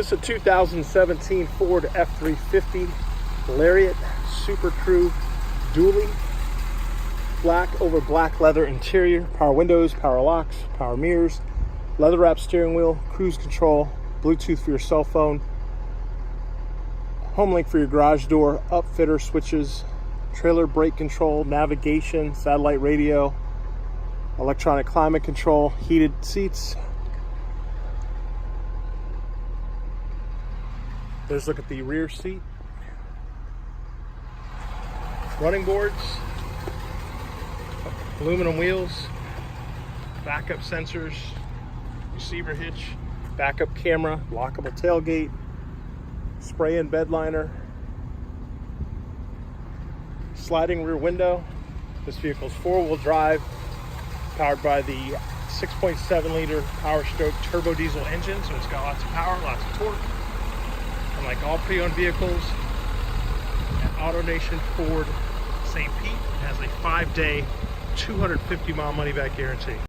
This is a 2017 Ford F-350 Lariat Super Crew dually. Black over black leather interior, power windows, power locks, power mirrors, leather wrapped steering wheel, cruise control, Bluetooth for your cell phone, home link for your garage door, upfitter switches, trailer brake control, navigation, satellite radio, electronic climate control, heated seats. There's a look at the rear seat. Running boards, aluminum wheels, backup sensors, receiver hitch, backup camera, lockable tailgate, spray-in bed liner, sliding rear window. This vehicle's four-wheel drive, powered by the 6.7 liter Power Stroke turbo diesel engine, so it's got lots of power, lots of torque. And like all pre-owned vehicles at Autonation Ford St. Pete, it has a 5-day, 250-mile money-back guarantee.